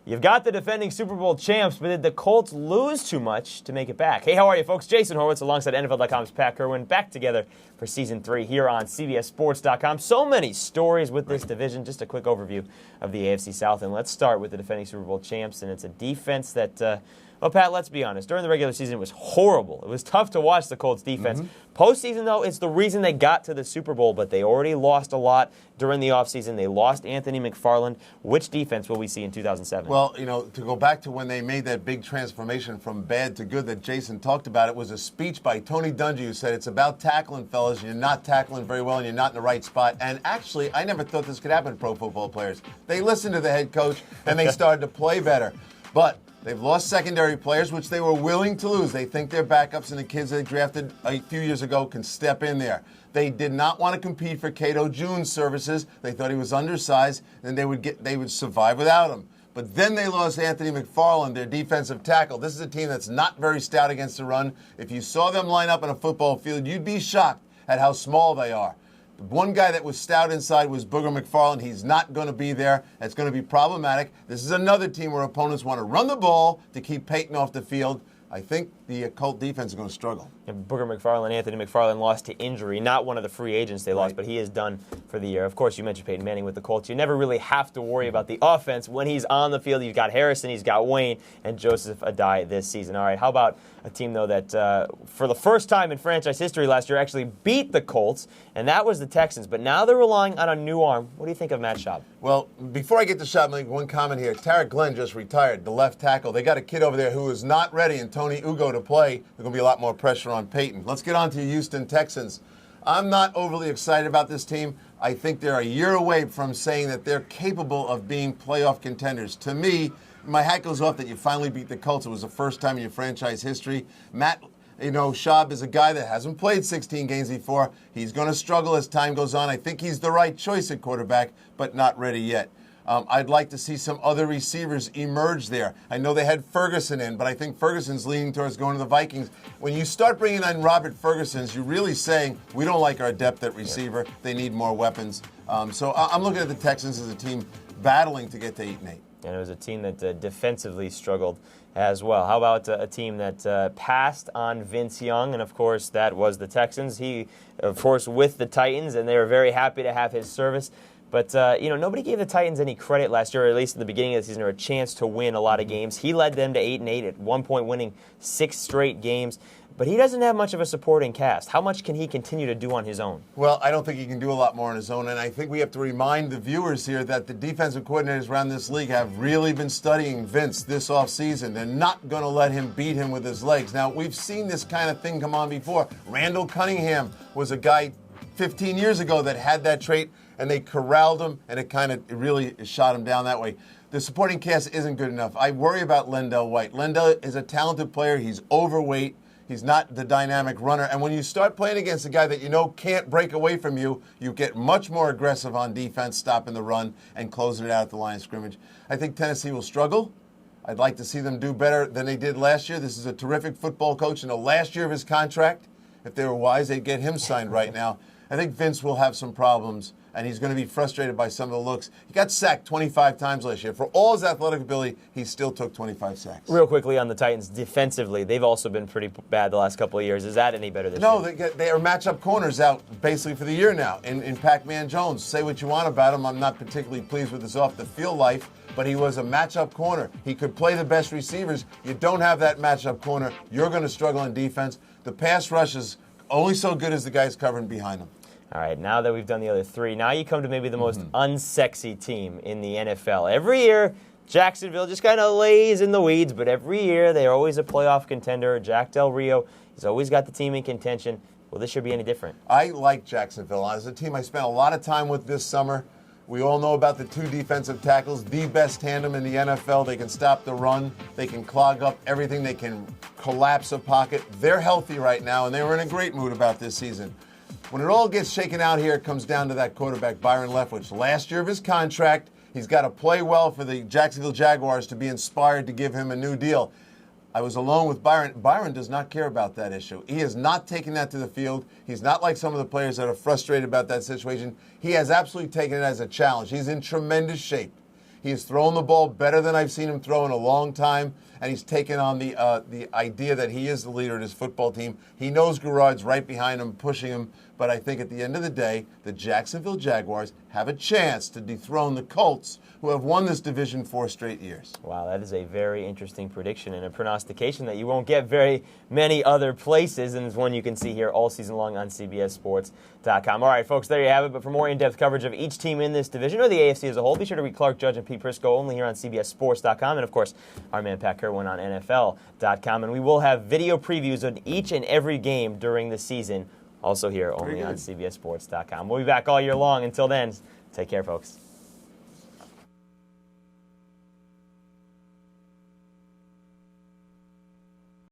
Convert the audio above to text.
You've got the defending Super Bowl champs, but did the Colts lose too much to make it back? Hey, how are you, folks? Jason Horowitz alongside NFL.com's Pat Kirwan, back together for Season 3 here on CBSSports.com. So many stories with this division. Just a quick overview of the AFC South, and let's start with the defending Super Bowl champs, and it's a defense that... well, Pat, let's be honest. During the regular season, it was horrible. It was tough to watch the Colts defense. Postseason, though, it's the reason they got to the Super Bowl, but they already lost a lot during the offseason. They lost Anthony McFarland. Which defense will we see in 2007? Well, to go back to when they made that big transformation from bad to good that Jason talked about, it was a speech by Tony Dungy who said, it's about tackling, fellas. You're not tackling very well and you're not in the right spot. And actually, I never thought this could happen to pro football players. They listened to the head coach and they started to play better. But they've lost secondary players, which they were willing to lose. They think their backups and the kids they drafted a few years ago can step in there. They did not want to compete for Cato June's services. They thought he was undersized, and they would survive without him. But then they lost Anthony McFarland, their defensive tackle. This is a team that's not very stout against the run. If you saw them line up in a football field, you'd be shocked at how small they are. The one guy that was stout inside was Booger McFarland. He's not going to be there. It's going to be problematic. This is another team where opponents want to run the ball to keep Peyton off the field. I think the Colt defense is going to struggle. Booger McFarland, Anthony McFarland lost to injury. Not one of the free agents they lost, but he is done for the year. Of course, you mentioned Peyton Manning with the Colts. You never really have to worry about the offense. When he's on the field, you've got Harrison, he's got Wayne, and Joseph Adai this season. All right, how about a team, though, that for the first time in franchise history last year actually beat the Colts, and that was the Texans. But now they're relying on a new arm. What do you think of Matt Schaub? Well, before I get to Schaub, I'll make one comment here. Tarek Glenn just retired, the left tackle. They got a kid over there who is not ready, and Tony Ugo to play. There's going to be a lot more pressure on Peyton. Let's get on to Euston Texans. I'm not overly excited about this team. I think they're a year away from saying that they're capable of being playoff contenders. To me, my hat goes off that you finally beat the Colts. It was the first time in your franchise history. Matt, Schaub is a guy that hasn't played 16 games before. He's going to struggle as time goes on. I think he's the right choice at quarterback, but not ready yet. I'd like to see some other receivers emerge there. I know they had Ferguson in, but I think Ferguson's leaning towards going to the Vikings. When you start bringing in Robert Ferguson's, you're really saying, we don't like our depth at receiver. They need more weapons. So I'm looking at the Texans as a team battling to get to 8-8. And it was a team that defensively struggled as well. How about a team that passed on Vince Young? And, of course, that was the Texans. He, of course, with the Titans, and they were very happy to have his service. But, nobody gave the Titans any credit last year, or at least at the beginning of the season, or a chance to win a lot of games. He led them to 8-8, at one point winning 6 straight games. But he doesn't have much of a supporting cast. How much can he continue to do on his own? Well, I don't think he can do a lot more on his own, and I think we have to remind the viewers here that the defensive coordinators around this league have really been studying Vince this offseason. They're not going to let him beat him with his legs. Now, we've seen this kind of thing come on before. Randall Cunningham was a guy 15 years ago that had that trait, and they corralled him, and it really shot him down that way. The supporting cast isn't good enough. I worry about Lendell White. Lendell is a talented player. He's overweight. He's not the dynamic runner. And when you start playing against a guy that you know can't break away from you, you get much more aggressive on defense, stopping the run and closing it out at the line of scrimmage. I think Tennessee will struggle. I'd like to see them do better than they did last year. This is a terrific football coach in the last year of his contract. If they were wise, they'd get him signed right now. I think Vince will have some problems, and he's going to be frustrated by some of the looks. He got sacked 25 times last year. For all his athletic ability, he still took 25 sacks. Real quickly on the Titans, defensively, they've also been pretty bad the last couple of years. Is that any better this year? No, they are matchup corners out basically for the year now in Pac-Man Jones. Say what you want about him. I'm not particularly pleased with his off-the-field life, but he was a matchup corner. He could play the best receivers. You don't have that matchup corner. You're going to struggle in defense. The pass rush is only so good as the guys covering behind him. All right, now that we've done the other three, now you come to maybe the most unsexy team in the NFL. Every year, Jacksonville just kind of lays in the weeds, but every year they're always a playoff contender. Jack Del Rio has always got the team in contention. Will this year be any different? I like Jacksonville. As a team I spent a lot of time with this summer. We all know about the 2 defensive tackles, the best tandem in the NFL. They can stop the run. They can clog up everything. They can collapse a pocket. They're healthy right now, and they were in a great mood about this season. When it all gets shaken out here, it comes down to that quarterback, Byron Leftwich. Last year of his contract, he's got to play well for the Jacksonville Jaguars to be inspired to give him a new deal. I was alone with Byron. Byron does not care about that issue. He is not taking that to the field. He's not like some of the players that are frustrated about that situation. He has absolutely taken it as a challenge. He's in tremendous shape. He has thrown the ball better than I've seen him throw in a long time, and he's taken on the idea that he is the leader of his football team. He knows Garrard's right behind him, pushing him, but I think at the end of the day, the Jacksonville Jaguars have a chance to dethrone the Colts, who have won this division 4 straight years. Wow, that is a very interesting prediction and a prognostication that you won't get very many other places, and it's one you can see here all season long on CBSSports.com. All right, folks, there you have it. But for more in-depth coverage of each team in this division or the AFC as a whole, be sure to read Clark Judge and Pete Prisco only here on CBSSports.com, and of course, our man Pat Kirwan on NFL.com. And we will have video previews of each and every game during the season, also here only on CBSSports.com. We'll be back all year long. Until then, take care, folks.